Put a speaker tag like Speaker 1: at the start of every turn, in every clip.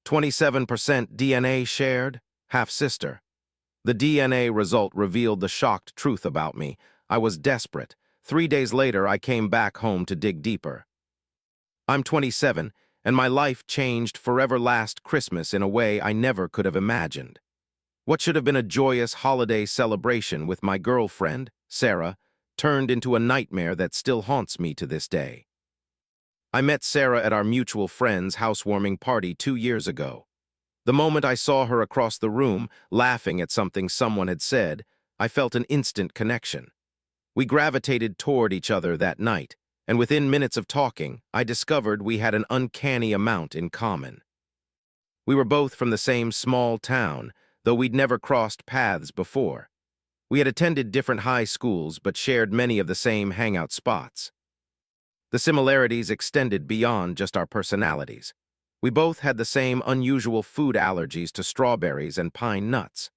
Speaker 1: 27% DNA shared, half-sister. The DNA result revealed the shocked truth about me. I was desperate. 3 days later, I came back home to dig deeper. I'm 27, and my life changed forever last Christmas in a way I never could have imagined. What should have been a joyous holiday celebration with my girlfriend, Sarah, turned into a nightmare that still haunts me to this day. I met Sarah at our mutual friend's housewarming party 2 years ago. The moment I saw her across the room, laughing at something someone had said, I felt an instant connection. We gravitated toward each other that night, and within minutes of talking, I discovered we had an uncanny amount in common. We were both from the same small town, though we'd never crossed paths before. We had attended different high schools but shared many of the same hangout spots. The similarities extended beyond just our personalities. We both had the same unusual food allergies to strawberries and pine nuts.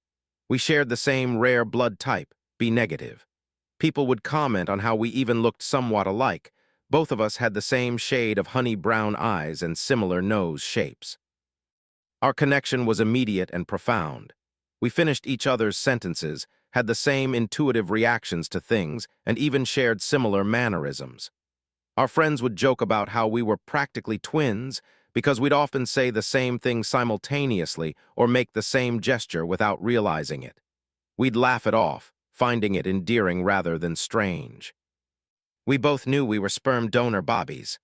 Speaker 1: We shared the same rare blood type, B negative. People would comment on how we even looked somewhat alike. Both of us had the same shade of honey-brown eyes and similar nose shapes. Our connection was immediate and profound. We finished each other's sentences, had the same intuitive reactions to things, and even shared similar mannerisms. Our friends would joke about how we were practically twins because we'd often say the same thing simultaneously or make the same gesture without realizing it. We'd laugh it off, finding it endearing rather than strange. We both knew we were sperm donor bobbies.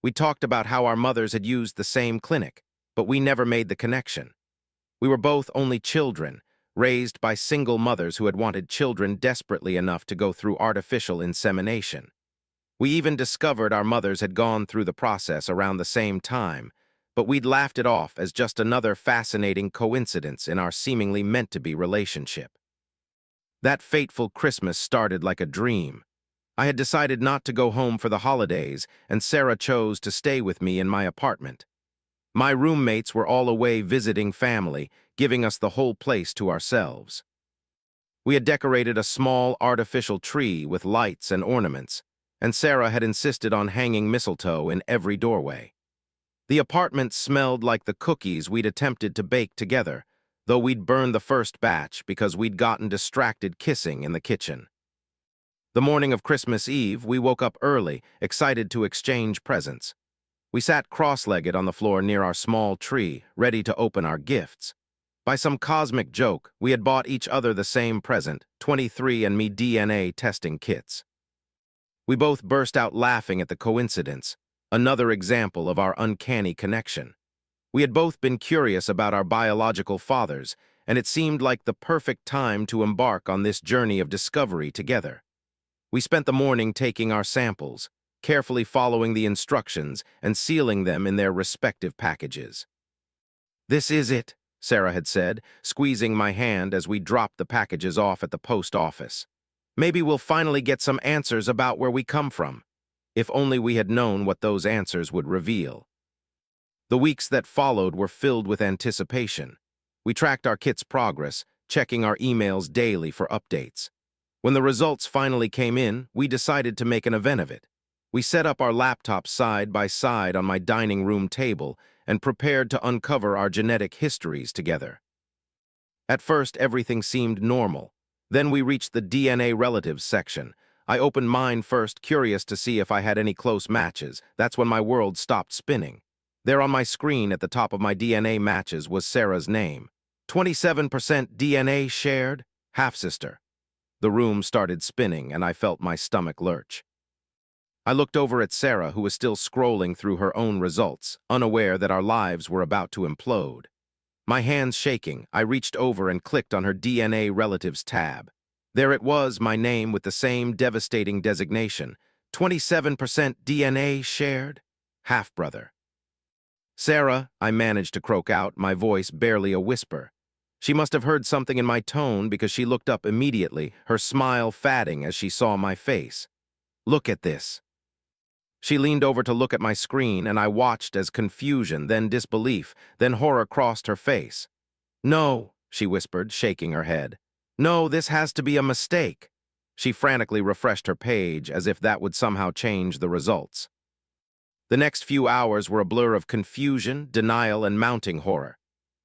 Speaker 1: We talked about how our mothers had used the same clinic, but we never made the connection. We were both only children, raised by single mothers who had wanted children desperately enough to go through artificial insemination. We even discovered our mothers had gone through the process around the same time, but we'd laughed it off as just another fascinating coincidence in our seemingly meant-to-be relationship. That fateful Christmas started like a dream. I had decided not to go home for the holidays, and Sarah chose to stay with me in my apartment. My roommates were all away visiting family, giving us the whole place to ourselves. We had decorated a small artificial tree with lights and ornaments, and Sarah had insisted on hanging mistletoe in every doorway. The apartment smelled like the cookies we'd attempted to bake together, though we'd burned the first batch because we'd gotten distracted kissing in the kitchen. The morning of Christmas Eve, we woke up early, excited to exchange presents. We sat cross-legged on the floor near our small tree, ready to open our gifts. By some cosmic joke, we had bought each other the same present, 23andMe DNA testing kits. We both burst out laughing at the coincidence, another example of our uncanny connection. We had both been curious about our biological fathers, and it seemed like the perfect time to embark on this journey of discovery together. We spent the morning taking our samples, carefully following the instructions and sealing them in their respective packages. "This is it," Sarah had said, squeezing my hand as we dropped the packages off at the post office. "Maybe we'll finally get some answers about where we come from. If only we had known what those answers would reveal." The weeks that followed were filled with anticipation. We tracked our kit's progress, checking our emails daily for updates. When the results finally came in, we decided to make an event of it. We set up our laptops side by side on my dining room table and prepared to uncover our genetic histories together. At first, everything seemed normal. Then we reached the DNA relatives section. I opened mine first, curious to see if I had any close matches. That's when my world stopped spinning. There on my screen at the top of my DNA matches was Sarah's name. 27% DNA shared, half-sister. The room started spinning, and I felt my stomach lurch. I looked over at Sarah, who was still scrolling through her own results, unaware that our lives were about to implode. My hands shaking, I reached over and clicked on her DNA relatives tab. There it was, my name with the same devastating designation. 27% DNA shared, half-brother. "Sarah," I managed to croak out, my voice barely a whisper. She must have heard something in my tone because she looked up immediately, her smile fading as she saw my face. "Look at this." She leaned over to look at my screen, and I watched as confusion, then disbelief, then horror crossed her face. "No," she whispered, shaking her head. "No, this has to be a mistake." She frantically refreshed her page as if that would somehow change the results. The next few hours were a blur of confusion, denial, and mounting horror.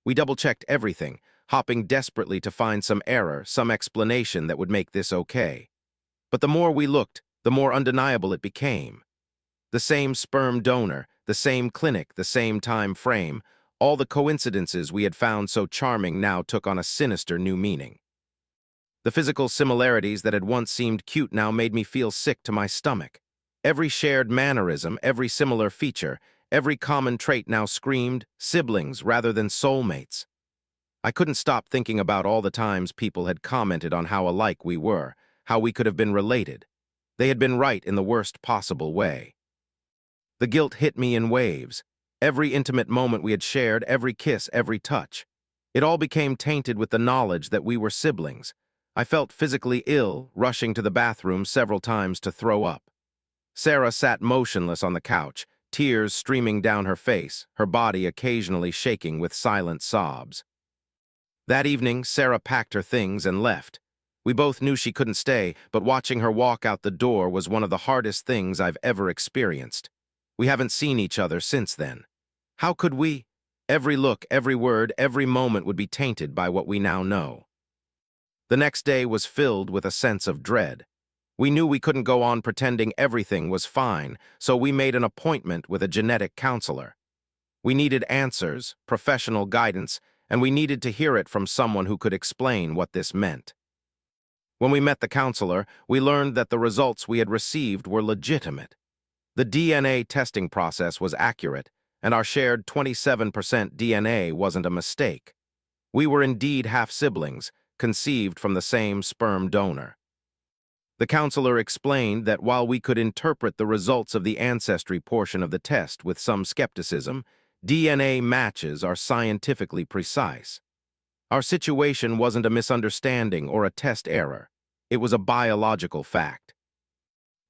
Speaker 1: We double-checked everything, hopping desperately to find some error, some explanation that would make this okay. But the more we looked, the more undeniable it became. The same sperm donor, the same clinic, the same time frame, all the coincidences we had found so charming now took on a sinister new meaning. The physical similarities that had once seemed cute now made me feel sick to my stomach. Every shared mannerism, every similar feature, every common trait now screamed siblings rather than soulmates. I couldn't stop thinking about all the times people had commented on how alike we were, how we could have been related. They had been right in the worst possible way. The guilt hit me in waves. Every intimate moment we had shared, every kiss, every touch. It all became tainted with the knowledge that we were siblings. I felt physically ill, rushing to the bathroom several times to throw up. Sarah sat motionless on the couch, tears streaming down her face, her body occasionally shaking with silent sobs. That evening, Sarah packed her things and left. We both knew she couldn't stay, but watching her walk out the door was one of the hardest things I've ever experienced. We haven't seen each other since then. How could we? Every look, every word, every moment would be tainted by what we now know. The next day was filled with a sense of dread. We knew we couldn't go on pretending everything was fine, so we made an appointment with a genetic counselor. We needed answers, professional guidance, and we needed to hear it from someone who could explain what this meant. When we met the counselor, we learned that the results we had received were legitimate. The DNA testing process was accurate, and our shared 27% DNA wasn't a mistake. We were indeed half-siblings, conceived from the same sperm donor. The counselor explained that while we could interpret the results of the ancestry portion of the test with some skepticism, DNA matches are scientifically precise. Our situation wasn't a misunderstanding or a test error. It was a biological fact.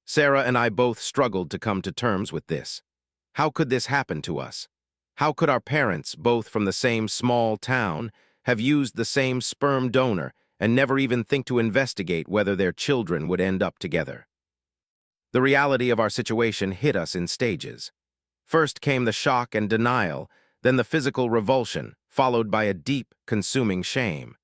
Speaker 1: Sarah and I both struggled to come to terms with this. How could this happen to us? How could our parents, both from the same small town, have used the same sperm donor and never even think to investigate whether their children would end up together? The reality of our situation hit us in stages. First came the shock and denial, then the physical revulsion, followed by a deep, consuming shame.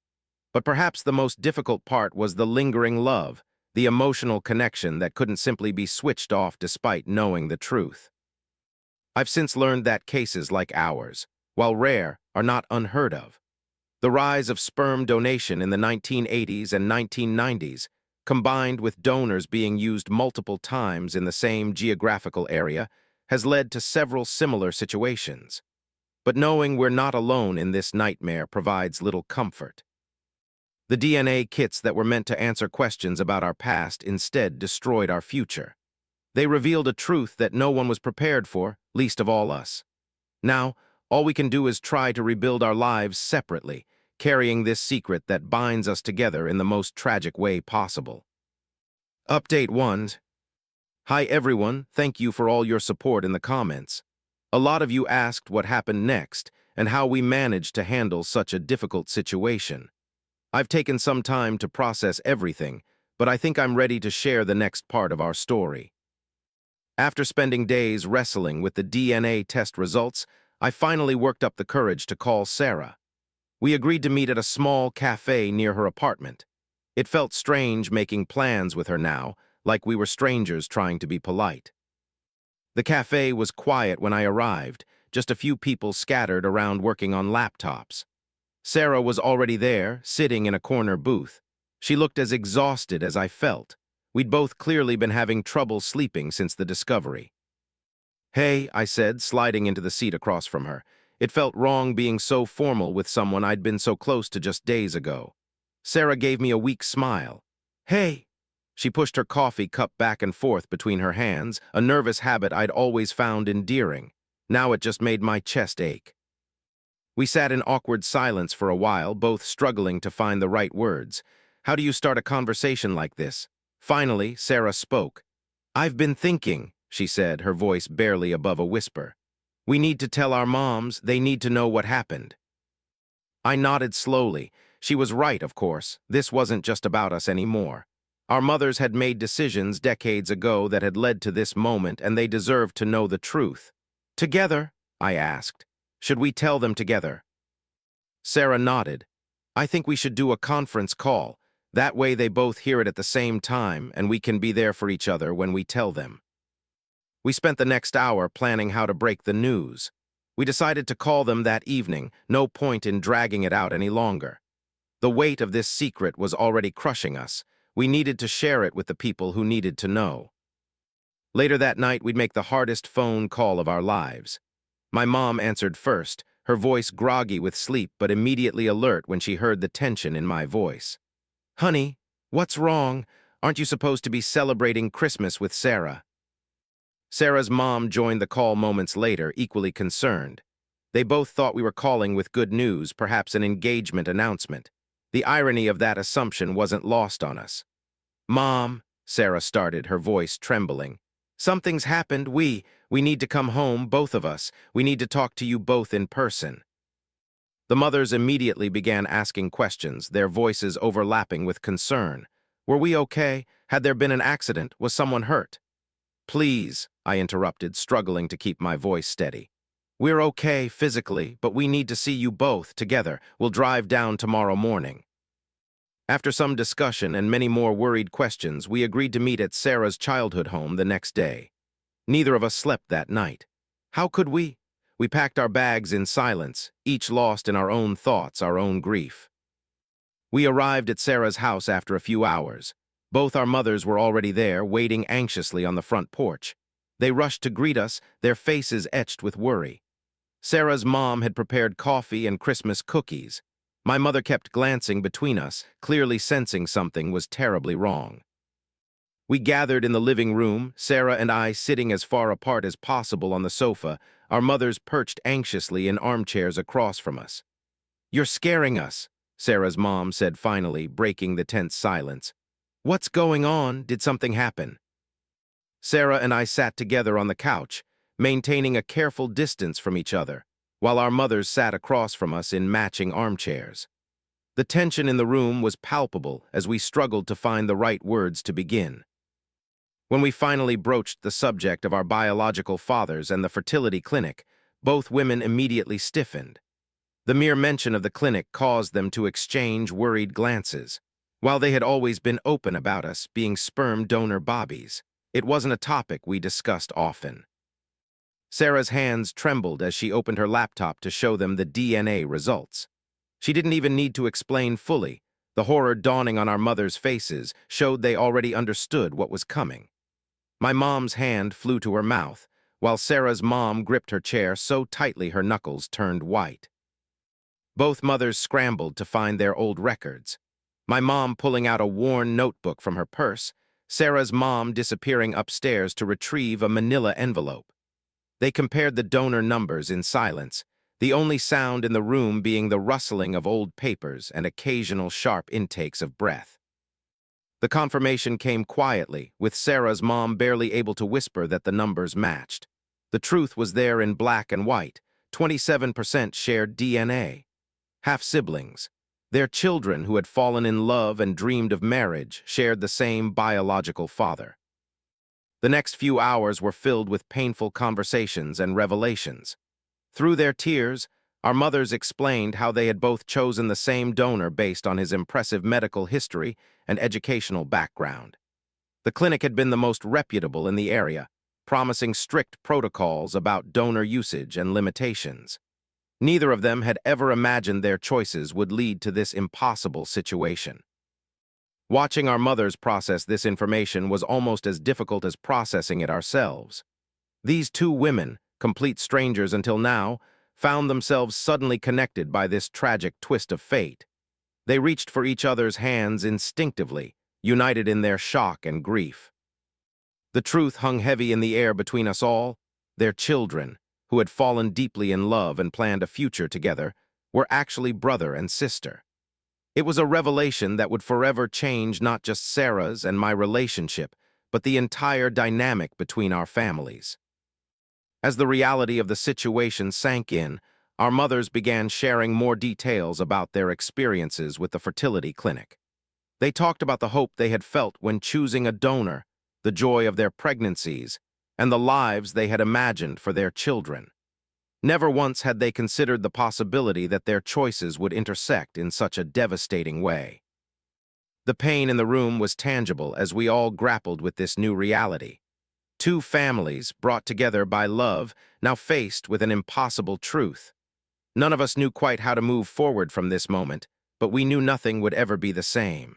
Speaker 1: But perhaps the most difficult part was the lingering love, the emotional connection that couldn't simply be switched off despite knowing the truth. I've since learned that cases like ours, while rare, are not unheard of. The rise of sperm donation in the 1980s and 1990s, combined with donors being used multiple times in the same geographical area, has led to several similar situations. But knowing we're not alone in this nightmare provides little comfort. The DNA kits that were meant to answer questions about our past instead destroyed our future. They revealed a truth that no one was prepared for, least of all us. Now, all we can do is try to rebuild our lives separately, carrying this secret that binds us together in the most tragic way possible. Update 1. Hi everyone, thank you for all your support in the comments. A lot of you asked what happened next and how we managed to handle such a difficult situation. I've taken some time to process everything, but I think I'm ready to share the next part of our story. After spending days wrestling with the DNA test results, I finally worked up the courage to call Sarah. We agreed to meet at a small cafe near her apartment. It felt strange making plans with her now, like we were strangers trying to be polite. The cafe was quiet when I arrived, just a few people scattered around working on laptops. Sarah was already there, sitting in a corner booth. She looked as exhausted as I felt. We'd both clearly been having trouble sleeping since the discovery. "Hey," I said, sliding into the seat across from her. It felt wrong being so formal with someone I'd been so close to just days ago. Sarah gave me a weak smile. "Hey." She pushed her coffee cup back and forth between her hands, a nervous habit I'd always found endearing. Now it just made my chest ache. We sat in awkward silence for a while, both struggling to find the right words. How do you start a conversation like this? Finally, Sarah spoke. "I've been thinking," she said, her voice barely above a whisper. "We need to tell our moms. They need to know what happened." I nodded slowly. She was right, of course. This wasn't just about us anymore. Our mothers had made decisions decades ago that had led to this moment, and they deserved to know the truth. Together, I asked, should we tell them together? Sarah nodded. I think we should do a conference call. That way they both hear it at the same time, and we can be there for each other when we tell them. We spent the next hour planning how to break the news. We decided to call them that evening, no point in dragging it out any longer. The weight of this secret was already crushing us. We needed to share it with the people who needed to know. Later that night, we'd make the hardest phone call of our lives. My mom answered first, her voice groggy with sleep but immediately alert when she heard the tension in my voice. Honey, what's wrong? Aren't you supposed to be celebrating Christmas with Sarah? Sarah's mom joined the call moments later, equally concerned. They both thought we were calling with good news, perhaps an engagement announcement. The irony of that assumption wasn't lost on us. Mom, Sarah started, her voice trembling. Something's happened. We need to come home, both of us. We need to talk to you both in person. The mothers immediately began asking questions, their voices overlapping with concern. Were we okay? Had there been an accident? Was someone hurt? Please, I interrupted, struggling to keep my voice steady. We're okay physically, but we need to see you both together. We'll drive down tomorrow morning. After some discussion and many more worried questions, we agreed to meet at Sarah's childhood home the next day. Neither of us slept that night. How could we? We packed our bags in silence, each lost in our own thoughts, our own grief. We arrived at Sarah's house after a few hours. Both our mothers were already there, waiting anxiously on the front porch. They rushed to greet us, their faces etched with worry. Sarah's mom had prepared coffee and Christmas cookies. My mother kept glancing between us, clearly sensing something was terribly wrong. We gathered in the living room, Sarah and I sitting as far apart as possible on the sofa, our mothers perched anxiously in armchairs across from us. You're scaring us, Sarah's mom said finally, breaking the tense silence. What's going on? Did something happen? Sarah and I sat together on the couch, maintaining a careful distance from each other, while our mothers sat across from us in matching armchairs. The tension in the room was palpable as we struggled to find the right words to begin. When we finally broached the subject of our biological fathers and the fertility clinic, both women immediately stiffened. The mere mention of the clinic caused them to exchange worried glances. While they had always been open about us being sperm donor bobbies, it wasn't a topic we discussed often. Sarah's hands trembled as she opened her laptop to show them the DNA results. She didn't even need to explain fully. The horror dawning on our mothers' faces showed they already understood what was coming. My mom's hand flew to her mouth, while Sarah's mom gripped her chair so tightly her knuckles turned white. Both mothers scrambled to find their old records. My mom pulling out a worn notebook from her purse, Sarah's mom disappearing upstairs to retrieve a manila envelope. They compared the donor numbers in silence, the only sound in the room being the rustling of old papers and occasional sharp intakes of breath. The confirmation came quietly, with Sarah's mom barely able to whisper that the numbers matched. The truth was there in black and white. 27% shared DNA. Half-siblings. Their children who had fallen in love and dreamed of marriage shared the same biological father. The next few hours were filled with painful conversations and revelations. Through their tears, our mothers explained how they had both chosen the same donor based on his impressive medical history and educational background. The clinic had been the most reputable in the area, promising strict protocols about donor usage and limitations. Neither of them had ever imagined their choices would lead to this impossible situation. Watching our mothers process this information was almost as difficult as processing it ourselves. These two women, complete strangers until now, found themselves suddenly connected by this tragic twist of fate. They reached for each other's hands instinctively, united in their shock and grief. The truth hung heavy in the air between us all. Their children, who had fallen deeply in love and planned a future together, were actually brother and sister. It was a revelation that would forever change not just Sarah's and my relationship, but the entire dynamic between our families. As the reality of the situation sank in, our mothers began sharing more details about their experiences with the fertility clinic. They talked about the hope they had felt when choosing a donor, the joy of their pregnancies, and the lives they had imagined for their children. Never once had they considered the possibility that their choices would intersect in such a devastating way. The pain in the room was tangible as we all grappled with this new reality. Two families, brought together by love, now faced with an impossible truth. None of us knew quite how to move forward from this moment, but we knew nothing would ever be the same.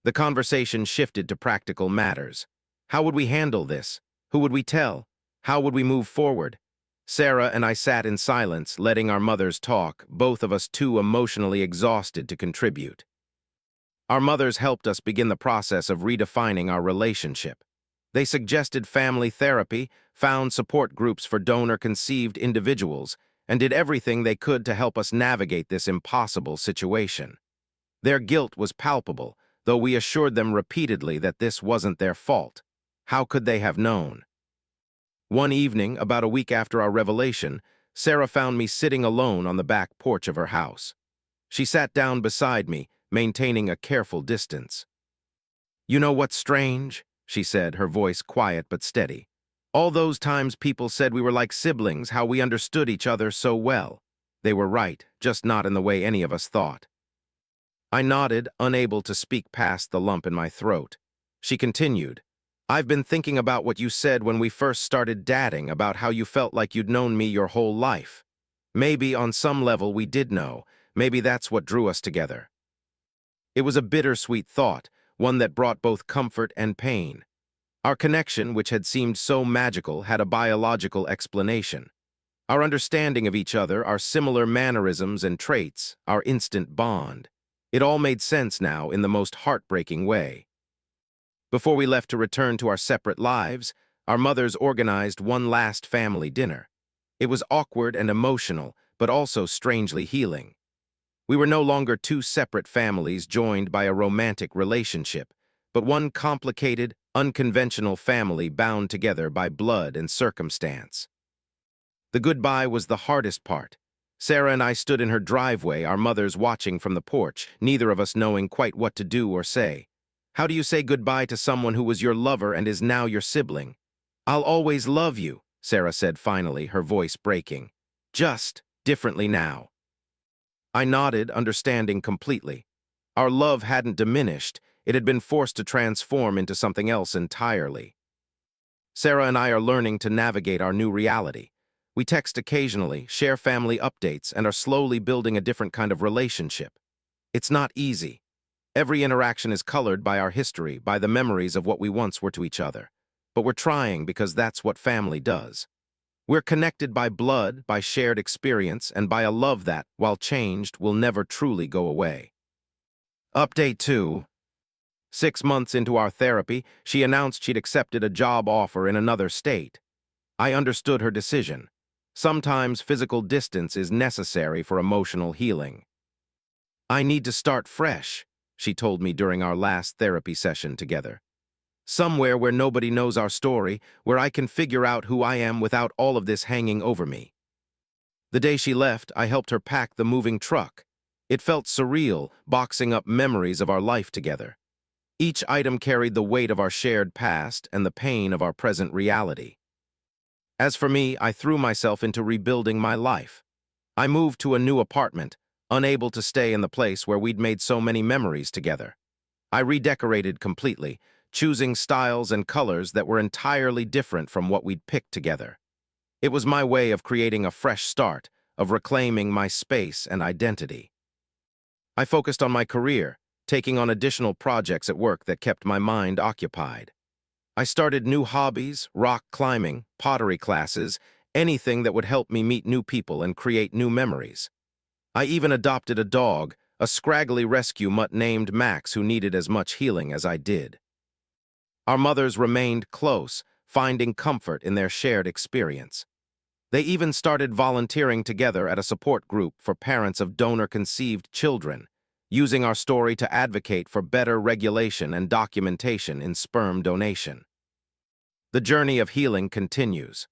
Speaker 1: The conversation shifted to practical matters. How would we handle this? Who would we tell? How would we move forward? Sarah and I sat in silence, letting our mothers talk, both of us too emotionally exhausted to contribute. Our mothers helped us begin the process of redefining our relationship. They suggested family therapy, found support groups for donor-conceived individuals, and did everything they could to help us navigate this impossible situation. Their guilt was palpable, though we assured them repeatedly that this wasn't their fault. How could they have known? One evening, about a week after our revelation, Sarah found me sitting alone on the back porch of her house. She sat down beside me, maintaining a careful distance. "You know what's strange?" she said, her voice quiet but steady. "All those times people said we were like siblings, how we understood each other so well. They were right, just not in the way any of us thought." I nodded, unable to speak past the lump in my throat. She continued, "I've been thinking about what you said when we first started dating, about how you felt like you'd known me your whole life. Maybe on some level we did know. Maybe that's what drew us together." It was a bittersweet thought, one that brought both comfort and pain. Our connection, which had seemed so magical, had a biological explanation. Our understanding of each other, our similar mannerisms and traits, our instant bond. It all made sense now in the most heartbreaking way. Before we left to return to our separate lives, our mothers organized one last family dinner. It was awkward and emotional, but also strangely healing. We were no longer two separate families joined by a romantic relationship, but one complicated, unconventional family bound together by blood and circumstance. The goodbye was the hardest part. Sarah and I stood in her driveway, our mothers watching from the porch, neither of us knowing quite what to do or say. How do you say goodbye to someone who was your lover and is now your sibling? "I'll always love you," Sarah said finally, her voice breaking. "Just differently now." I nodded, understanding completely. Our love hadn't diminished, it had been forced to transform into something else entirely. Sarah and I are learning to navigate our new reality. We text occasionally, share family updates, and are slowly building a different kind of relationship. It's not easy. Every interaction is colored by our history, by the memories of what we once were to each other. But we're trying because that's what family does. We're connected by blood, by shared experience, and by a love that, while changed, will never truly go away. Update 2. 6 months into our therapy, she announced she'd accepted a job offer in another state. I understood her decision. Sometimes physical distance is necessary for emotional healing. "I need to start fresh," she told me during our last therapy session together. "Somewhere where nobody knows our story, where I can figure out who I am without all of this hanging over me." The day she left, I helped her pack the moving truck. It felt surreal, boxing up memories of our life together. Each item carried the weight of our shared past and the pain of our present reality. As for me, I threw myself into rebuilding my life. I moved to a new apartment, unable to stay in the place where we'd made so many memories together. I redecorated completely, choosing styles and colors that were entirely different from what we'd picked together. It was my way of creating a fresh start, of reclaiming my space and identity. I focused on my career, taking on additional projects at work that kept my mind occupied. I started new hobbies, rock climbing, pottery classes, anything that would help me meet new people and create new memories. I even adopted a dog, a scraggly rescue mutt named Max, who needed as much healing as I did. Our mothers remained close, finding comfort in their shared experience. They even started volunteering together at a support group for parents of donor-conceived children, using our story to advocate for better regulation and documentation in sperm donation. The journey of healing continues.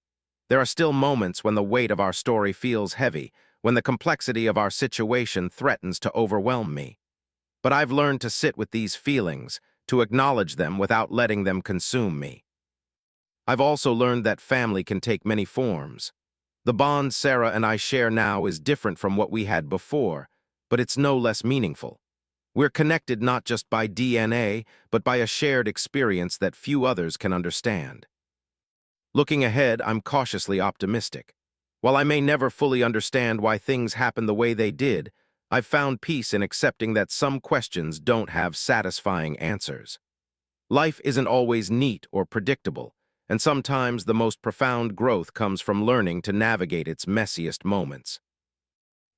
Speaker 1: There are still moments when the weight of our story feels heavy, when the complexity of our situation threatens to overwhelm me. But I've learned to sit with these feelings, to acknowledge them without letting them consume me. I've also learned that family can take many forms. The bond Sarah and I share now is different from what we had before, but it's no less meaningful. We're connected not just by DNA, but by a shared experience that few others can understand. Looking ahead, I'm cautiously optimistic. While I may never fully understand why things happen the way they did, I've found peace in accepting that some questions don't have satisfying answers. Life isn't always neat or predictable, and sometimes the most profound growth comes from learning to navigate its messiest moments.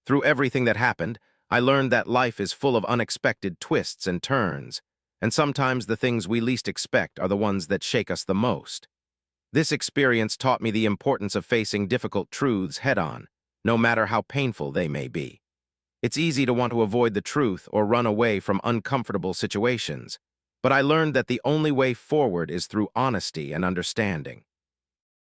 Speaker 1: Through everything that happened, I learned that life is full of unexpected twists and turns, and sometimes the things we least expect are the ones that shake us the most. This experience taught me the importance of facing difficult truths head-on, no matter how painful they may be. It's easy to want to avoid the truth or run away from uncomfortable situations, but I learned that the only way forward is through honesty and understanding.